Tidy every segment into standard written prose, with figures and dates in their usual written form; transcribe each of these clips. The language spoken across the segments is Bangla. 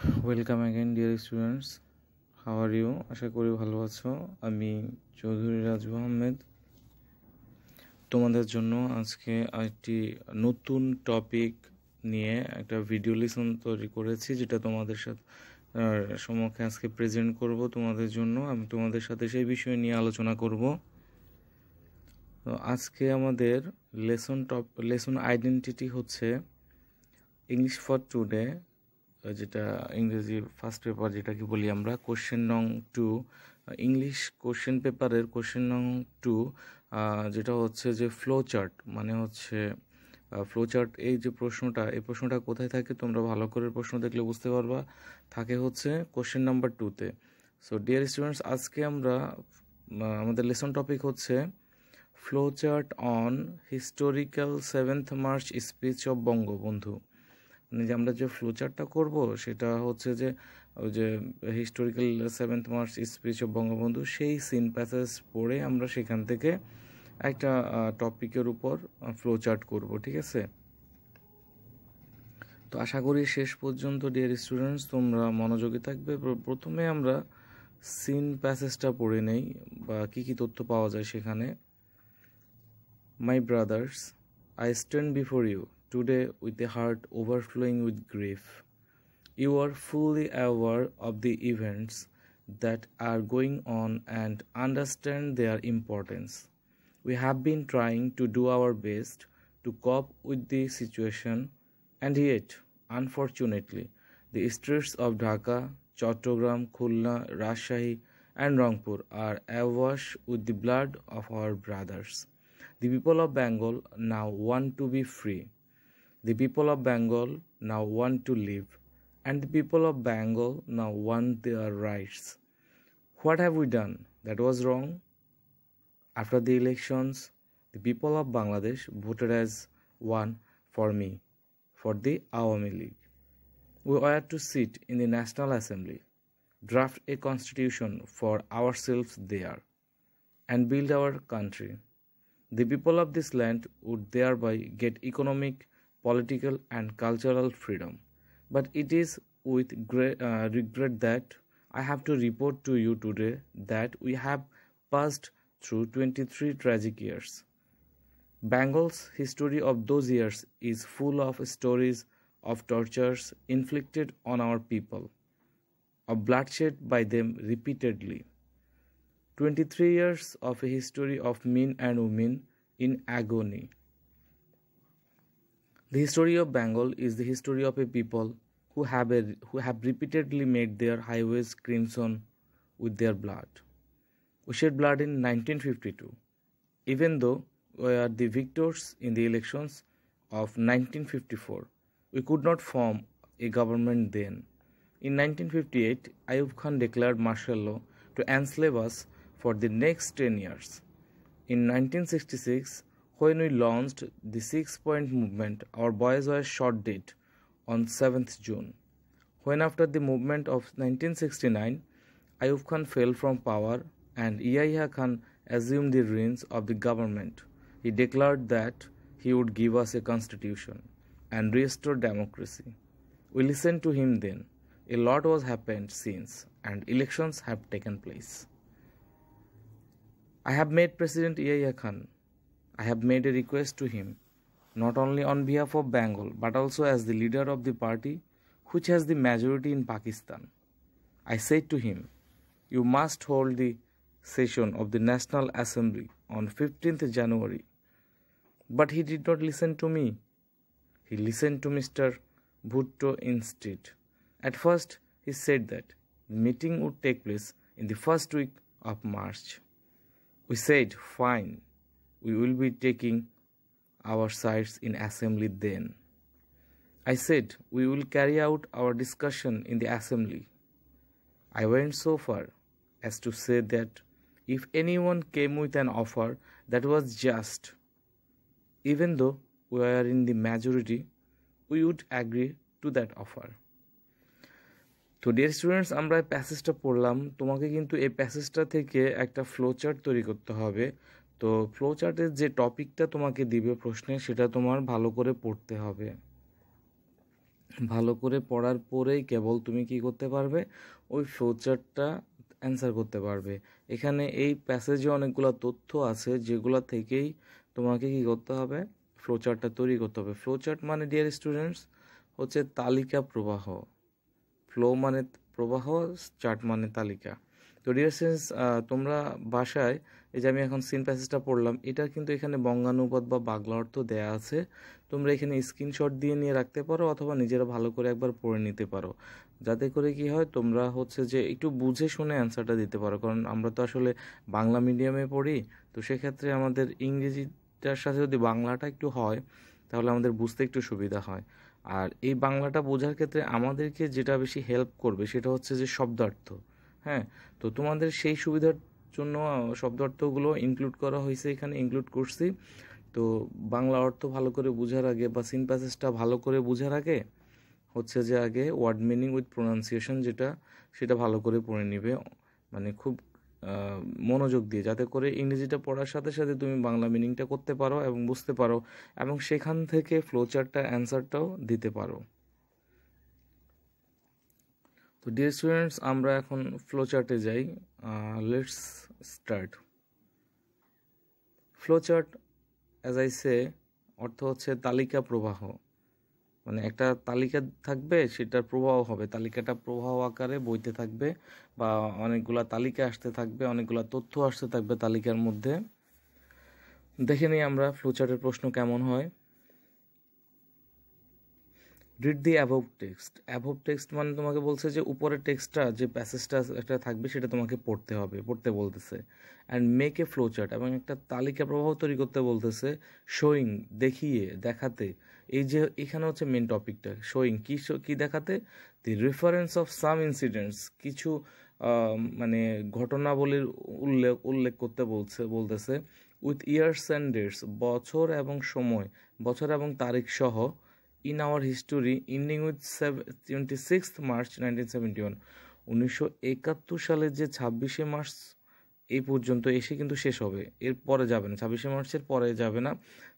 Welcome again dear students, how are you? আশা করি ভালো আছো। আমি চৌধুরী রাজু আহমেদ তোমাদের জন্য আজকে একটি নতুন টপিক নিয়ে একটা ভিডিও লেসন তৈরি করেছি, যেটা তোমাদের সাথে সম্মুখে আজকে প্রেজেন্ট করব তোমাদের জন্য। আমি তোমাদের সাথে সেই বিষয় নিয়ে আলোচনা করব। তো আজকে আমাদের লেসন আইডেন্টিটি হচ্ছে ইংলিশ ফর টুডে, যেটা ইংরেজি ফার্স্ট পেপার যেটাকে বলি আমরা, কোশ্চেন নং 2, ইংলিশ কোশ্চেন পেপারের কোশ্চেন নং 2, যেটা হচ্ছে যে ফ্লো চার্ট। মানে হচ্ছে ফ্লো চার্ট, এই যে প্রশ্নটা কোথায় থাকে তোমরা ভালো করে প্রশ্ন দেখলে বুঝতে পারবা, থাকে হচ্ছে কোশ্চেন নাম্বার 2-তে। সো ডিয়ার স্টুডেন্টস, আজকে আমরা আমাদের লেসন টপিক হচ্ছে flow chart on historical 7th March speech of Bangabandhu. মানে যে আমরা যে ফ্লোচার্টটা করব সেটা হচ্ছে যে ওই যে historical 7th March speech of Bangabandhu, সেই সিন প্যাসেজ পড়ে আমরা সেখান থেকে একটা টপিকের উপর ফ্লোচার্ট করব, ঠিক আছে? তো আশা করি শেষ পর্যন্ত ডিয়ার স্টুডেন্টস তোমরা মনোযোগী থাকবে। প্রথমে আমরা সিন প্যাসেজটা পড়ে নেই বা কী কী তথ্য পাওয়া যায় সেখানে। My brothers, I stand before you today with a heart overflowing with grief. You are fully aware of the events that are going on and understand their importance. We have been trying to do our best to cope with the situation, and yet, unfortunately, the streets of Dhaka, Chattogram, Khulna, Rajshahi, and Rangpur are awash with the blood of our brothers. The people of Bengal now want to be free. The people of Bengal now want to live, and the people of Bengal now want their rights. What have we done that was wrong? After the elections, the people of Bangladesh voted as one for me, for the Awami League. We were to sit in the National Assembly, draft a constitution for ourselves there, and build our country. The people of this land would thereby get economic, political, and cultural freedom. But it is with great regret that I have to report to you today that we have passed through 23 tragic years. Bengal's history of those years is full of stories of tortures inflicted on our people, of bloodshed by them repeatedly. 23 years of a history of men and women in agony. The history of Bengal is the history of a people who have repeatedly made their highways crimson with their blood. We shed blood in 1952, even though we are the victors in the elections of 1954. We could not form a government then. In 1958, Ayub Khan declared martial law to enslave us for the next 10 years. In 1966, when we launched the 6-point movement, our boys were shot dead on 7th June. When after the movement of 1969, Ayub Khan fell from power and Yahya Khan assumed the reins of the government, he declared that he would give us a constitution and restore democracy. We listened to him then. A lot has happened since, and elections have taken place. I have met President Yahya Khan. I have made a request to him, not only on behalf of Bengal, but also as the leader of the party which has the majority in Pakistan. I said to him, you must hold the session of the National Assembly on 15th January. But he did not listen to me. He listened to Mr. Bhutto instead. At first, he said that the meeting would take place in the first week of March. We said, fine, we will be taking our sides in assembly then. I said, we will carry out our discussion in the assembly. I went so far as to say that if anyone came with an offer that was just, even though we are in the majority, we would agree to that offer. তো ডিয়ার স্টুডেন্টস, আমরা এই প্যাসেজটা পড়লাম। তোমাকে কিন্তু এই প্যাসেজটা থেকে একটা ফ্লো চার্ট তৈরি করতে হবে। তো ফ্লো চার্টের যে টপিকটা তোমাকে দিবে প্রশ্নে, সেটা তোমার ভালো করে পড়তে হবে। ভালো করে পড়ার পরেই কেবল তুমি কি করতে পারবে, ওই ফ্লোচার্টটা অ্যান্সার করতে পারবে। এখানে এই প্যাসেজে অনেকগুলো তথ্য আছে যেগুলো থেকেই তোমাকে কি করতে হবে, ফ্লোচার্টটা তৈরি করতে হবে। ফ্লোচার্ট মানে ডিয়ার স্টুডেন্টস হচ্ছে তালিকা প্রবাহ। ফ্লো মানে প্রবাহ, চার্ট মানে তালিকা। তো ডিয়ার স্টুডেন্টস, তোমরা বাসায় এই যে আমি এখন সিন প্যাসেজটা পড়লাম, এটা কিন্তু এখানে বঙ্গানুবাদ বা বাংলা অর্থ দেয়া আছে। তোমরা এখানে স্ক্রিনশট দিয়ে নিয়ে রাখতে পারো অথবা নিজেরা ভালো করে একবার পড়ে নিতে পারো, যাতে করে কি হয় তোমরা হচ্ছে যে একটু বুঝে শুনে অ্যান্সারটা দিতে পারো। কারণ আমরা তো আসলে বাংলা মিডিয়ামে পড়ি, তো সেক্ষেত্রে আমাদের ইংরেজিটার সাথে যদি বাংলাটা একটু হয় তাহলে আমাদের বুঝতে একটু সুবিধা হয়। আর এই বাংলাটা বোঝার ক্ষেত্রে আমাদেরকে যেটা বেশি হেল্প করবে সেটা হচ্ছে যে শব্দার্থ। হ্যাঁ, তো তোমাদের সেই সুবিধার জন্য শব্দার্থগুলো ইনক্লুড করা হয়েছে, এখানে ইনক্লুড করছি। তো বাংলা অর্থ ভালো করে বোঝার আগে বা সিন প্যাসেজটা ভালো করে বোঝার আগে হচ্ছে যে আগে ওয়ার্ড মিনিং উইথ প্রোনাউন্সিয়েশন সেটা ভালো করে পড়ে নিবে, মানে খুব মনোযোগ দিয়ে, যাতে করে ইংরেজিটা পড়ার সাথে সাথে তুমি বাংলা মিনিংটা করতে পারো এবং বুঝতে পারো, এবং সেখান থেকে ফ্লোচার্টটা অ্যান্সারটাও দিতে পারো। তো ডিয়ার স্টুডেন্টস, আমরা এখন ফ্লোচার্টে যাই। Let's start. Flowchart as I say অর্থ হচ্ছে তালিকা প্রবাহ, মানে একটা তালিকা থাকবে, সেটার প্রবাহ হবে, তালিকাটা প্রবাহ আকারে বইতে থাকবে বা অনেকগুলা তালিকা আসতে থাকবে, অনেকগুলা তথ্য আসতে থাকবে তালিকার মধ্যে। দেখে নিই আমরা ফ্লোচার্টের প্রশ্ন কেমন হয়। Read the above text. Above text মানে তোমাকে বলছে যে উপরের টেক্সটটা, যে প্যাসেজটা একটা থাকবে সেটা তোমাকে পড়তে হবে, পড়তে বলতেছে। অ্যান্ড মেক এ ফ্লোচার্ট, এবং একটা তালিকা প্রবাহ তৈরি করতে বলতেছে। শোয়িং, দেখিয়ে, দেখাতে। এই যে এখানে হচ্ছে মেন টপিকটা শোয়িং, কি দেখাতে, দি রেফারেন্স অফ সাম ইনসিডেন্টস, কিছু মানে ঘটনাবলীর উল্লেখ করতে বলতেছে। উইথ ইয়ার্স অ্যান্ড ডেটস, বছর এবং সময়, বছর এবং তারিখ সহ। In our history ending with 26 March 1971, 1971 সালের যে 26শে মার্চ এই পর্যন্ত এসে কিন্তু শেষ হবে, এর পরে যাবে না, 26শে মার্চের পরে যাবে না,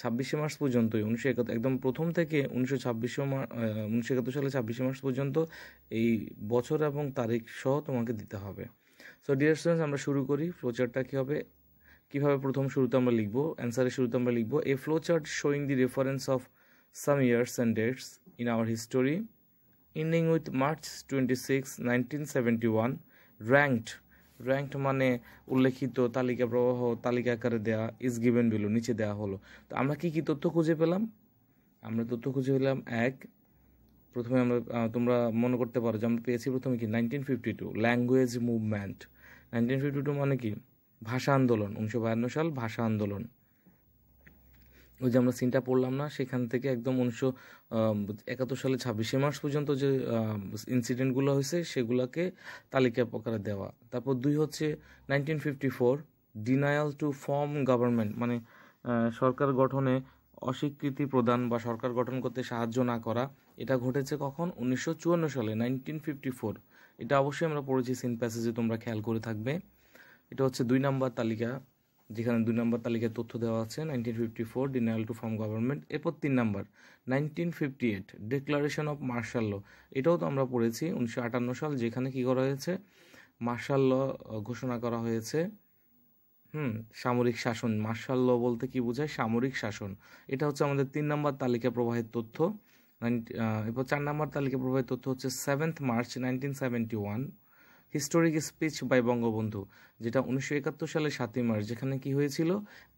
26শে মার্চ পর্যন্তই। 1971 একদম প্রথম থেকে 1971 সালে 26শে মার্চ পর্যন্ত এই বছর এবং তারিখ সহ তোমাকে দিতে হবে। সো ডিয়ার স্টুডেন্টস, আমরা শুরু করি। ফ্লোচার্টটা কী হবে, কীভাবে প্রথম শুরুতে আমরা লিখবো, অ্যান্সারের শুরুতে আমরা লিখবো a flowchart showing the reference of some years and dates in our history ending with March 26, 1971, ranked মানে উল্লেখিত, তালিকা প্রবাহ তালিকা আকারে দেয়া, ইজ গিভেন বিলো নিচে দেওয়া হলো। তো আমরা কি তথ্য খুঁজে পেলাম, আমরা তথ্য খুঁজে পেলাম এক, প্রথমে আমরা তোমরা মনে করতে পারো যে আমরা পেয়েছি প্রথমে কি 1952 ল্যাঙ্গুয়েজ মুভমেন্ট। 1952 মানে কি, ভাষা আন্দোলন, 1952 সাল ভাষা আন্দোলন। ওই যে আমরা সিনটা পড়লাম না, সেখান থেকে একদম 1971 সালে 26শে মার্চ পর্যন্ত যে ইনসিডেন্টগুলো হয়েছে সেগুলোকে তালিকা প্রকারে দেওয়া। তারপর 2 হচ্ছে 1954 ডিনায়াল টু ফর্ম গভর্নমেন্ট, মানে সরকার গঠনে অস্বীকৃতি প্রদান বা সরকার গঠন করতে সাহায্য না করা। এটা ঘটেছে কখন, 1954 সালে 1954। এটা অবশ্যই আমরা পড়েছি সিন প্যাসেজে, তোমরা খেয়াল করে থাকবে। এটা হচ্ছে 2 নম্বর তালিকা, যেখানে 2 নম্বর তালিকায় তথ্য দেওয়া আছে 1954 ডিনায়াল টু ফর্ম গভর্নমেন্ট। এরপর 3 নম্বর 1958 ডিক্লারেশন অফ মার্শাল ল। এটাও তো আমরা পড়েছি 1958 সাল, যেখানে কি করা হয়েছে, মার্শাল ল ঘোষণা করা হয়েছে। সামরিক শাসন, মার্শাল ল বলতে কি বোঝায়, সামরিক শাসন। এটা হচ্ছে আমাদের 3 নম্বর তালিকা প্রবাহের তথ্য। এরপর 4 নম্বর তালিকা প্রবাহের তথ্য হচ্ছে 7 March 1971 historic speech by Bangabandhu, যেটা 1971 সালে 7 মার্চ, যেখানে কি হয়েছিল,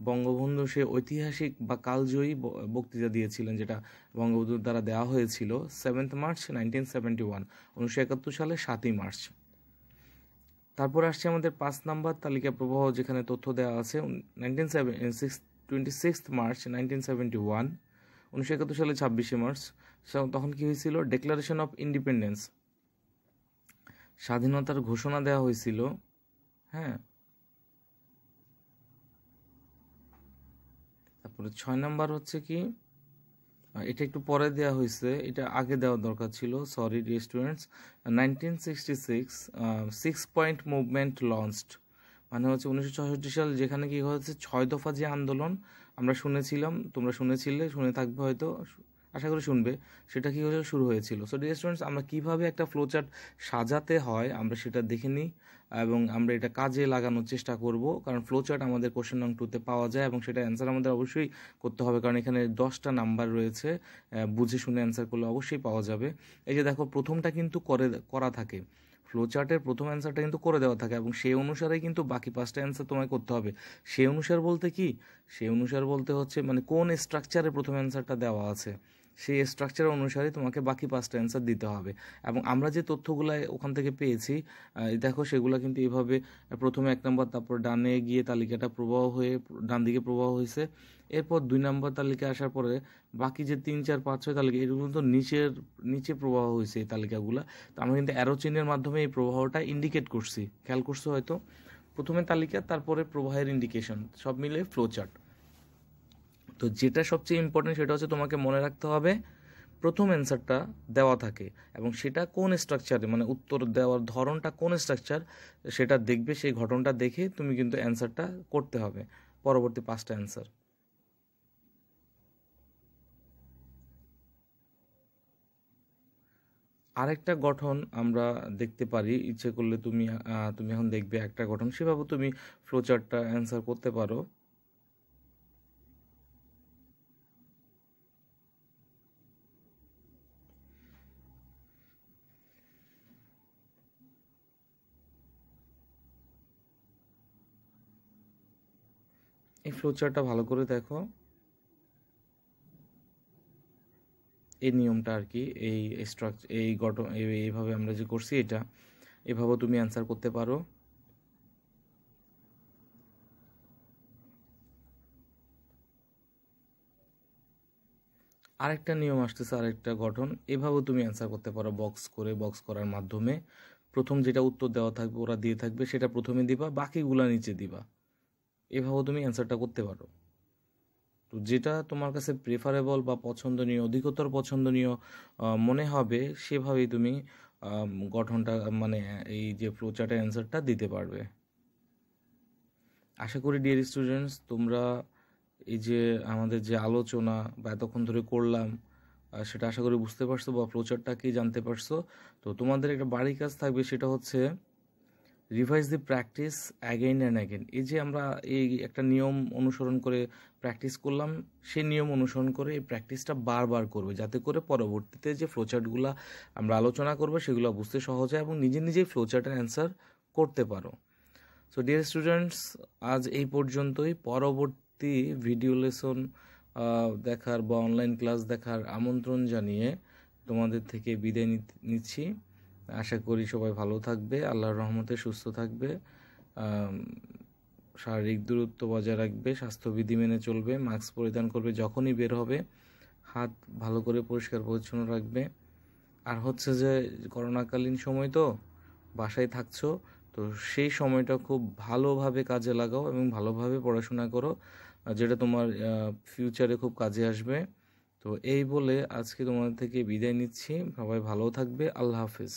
বঙ্গবন্ধু সে ঐতিহাসিক বা কালজয়ী বক্তৃতা দিয়েছিলেন, যেটা বঙ্গবন্ধুর দ্বারা দেওয়া হয়েছিল 7 মার্চ 1971, 1971 সালে 7 মার্চ। তারপর আসছে আমাদের 5 নম্বর তালিকা প্রবাহ, যেখানে তথ্য দেওয়া আছে 26 মার্চ 1971, 1971 সালে 26শে মার্চ। তখন কি হয়েছিল, ডিক্লারেশন অফ ইন্ডিপেন্ডেন্স, স্বাধীনতার ঘোষণা দেওয়া হয়েছিল। হ্যাঁ, তারপরে 6 নাম্বার হচ্ছে কি, এটা একটু পরে দেওয়া হয়েছে, এটা আগে দেওয়া দরকার ছিল, sorry dear students. 1966 6 point movement launched, মানে হচ্ছে 1966 সাল, যেখানে কি হয়েছে 6 দফা যে আন্দোলন আমরা শুনেছিলাম, তোমরা শুনে থাকবে হয়তো, আশা করি শুনবে সেটা কীভাবে শুরু হয়েছিল। সো ডিয়ার স্টুডেন্টস, আমরা কীভাবে একটা ফ্লোচার্ট সাজাতে হয় আমরা সেটা দেখে নিই এবং আমরা এটা কাজে লাগানোর চেষ্টা করব, কারণ ফ্লোচার্ট আমাদের কোশ্চেন নং 2-তে পাওয়া যায় এবং সেটা অ্যান্সার আমাদের অবশ্যই করতে হবে, কারণ এখানে 10টা নাম্বার রয়েছে, বুঝে শুনে অ্যান্সার করলে অবশ্যই পাওয়া যাবে। এই যে দেখো, প্রথমটা কিন্তু করা থাকে, ফ্লোচার্টের প্রথম অ্যান্সারটা কিন্তু করে দেওয়া থাকে এবং সেই অনুসারেই কিন্তু বাকি 5টা অ্যান্সার তোমায় করতে হবে। সেই অনুসার বলতে কি, সেই অনুসার বলতে হচ্ছে মানে কোন স্ট্রাকচারে প্রথম অ্যান্সারটা দেওয়া আছে সেই স্ট্রাকচার অনুসারে তোমাকে বাকি 5টা অ্যান্সার দিতে হবে। এবং আমরা যে তথ্যগুলো ওখান থেকে পেয়েছি দেখো, সেগুলো কিন্তু এইভাবে প্রথমে 1 নম্বর, তারপর ডানে গিয়ে তালিকাটা প্রবাহ হয়ে ডান দিকে প্রবাহ হয়েছে, এরপর 2 নম্বর তালিকায় আসার পরে বাকি যে 3, 4, 5, 6 তালিকা এগুলো কিন্তু নিচে প্রবাহ হয়েছে এই তালিকাগুলো। তো আমরা কিন্তু অ্যারো চিহ্নের মাধ্যমে এই প্রবাহটা ইন্ডিকেট করছি, খেয়াল করছো হয়তো, প্রথমে তালিকা তারপরে প্রবাহের ইন্ডিকেশন, সব মিলে ফ্লোচার্ট। তো যেটা সবচেয়ে ইম্পর্টেন্ট সেটা হচ্ছে তোমাকে মনে রাখতে হবে প্রথম অ্যান্সারটা দেওয়া থাকে এবং সেটা কোন স্ট্রাকচারে, মানে উত্তর দেওয়ার ধরনটা কোন স্ট্রাকচার সেটা দেখবে, সেই ঘটনাটা দেখে তুমি কিন্তু অ্যান্সারটা করতে হবে পরবর্তী 5টা অ্যান্সার। আরেকটা গঠন আমরা দেখতে পারি, ইচ্ছে করলে তুমি এখন দেখবে একটা গঠন, সেভাবে তুমি ফ্লোচার্টটা অ্যান্সার করতে পারো। এই ফ্লোচার্টটা ভালো করে দেখো, এই নিয়মটা আর কি, এই স্ট্রাকচার, এই গঠন, এইভাবে আমরা যে করছি এটা এভাবেও তুমি অ্যান্সার করতে পারো। আরেকটা নিয়ম আসতেছে, আরেকটা গঠন, এভাবেও তুমি অ্যান্সার করতে পারো, বক্স করার মাধ্যমে প্রথম যেটা উত্তর দেওয়া থাকবে ওরা দিয়ে থাকবে সেটা প্রথমে দিবা, বাকিগুলা নিচে দিবা, এভাবেও তুমি অ্যান্সারটা করতে পারো। তো যেটা তোমার কাছে প্রেফারেবল বা পছন্দনীয়, অধিকতর পছন্দনীয় মনে হবে সেভাবেই তুমি গঠনটা, মানে এই যে ফ্লোচার্টের অ্যান্সারটা দিতে পারবে। আশা করি ডিয়ার স্টুডেন্টস, তোমরা এই যে আমাদের যে আলোচনা বা এতক্ষণ ধরে করলাম সেটা আশা করি বুঝতে পারছো বা ফ্লোচার্টটা কি জানতে পারছো। তো তোমাদের একটা বাড়ির কাজ থাকবে, সেটা হচ্ছে revise the practice again and again. এই যে আমরা এই একটা নিয়ম অনুসরণ করে প্র্যাকটিস করলাম, সেই নিয়ম অনুসরণ করে এই প্র্যাকটিসটা বারবার করবে, যাতে করে পরবর্তীতে যে ফ্লোচার্টগুলো আমরা আলোচনা করবো সেগুলো বুঝতে সহজ হয় এবং নিজেই ফ্লোচার্টের অ্যান্সার করতে পারো। সো ডিয়ার স্টুডেন্টস, আজ এই পর্যন্তই। পরবর্তী ভিডিও লেসন দেখার বা অনলাইন ক্লাস দেখার আমন্ত্রণ জানিয়ে তোমাদের থেকে বিদায় নিচ্ছি। আশা করি সবাই ভালো থাকবে, আল্লাহর রহমতে সুস্থ থাকবে, শারীরিক দূরত্ব বজায় রাখবে, স্বাস্থ্যবিধি মেনে চলবে, মাস্ক পরিধান করবে যখনই বের হবে, হাত ভালো করে পরিষ্কার পরিচ্ছন্ন রাখবে। আর হচ্ছে যে করোনাকালীন সময় তো বাসায় থাকছো, তো সেই সময়টা খুব ভালোভাবে কাজে লাগাও এবং ভালোভাবে পড়াশোনা করো, যেটা তোমার ফিউচারে খুব কাজে আসবে। তো এই বলে আজকে তোমাদের থেকে বিদায় নিচ্ছি, সবাই ভালো থাকবে, আল্লাহ হাফেজ।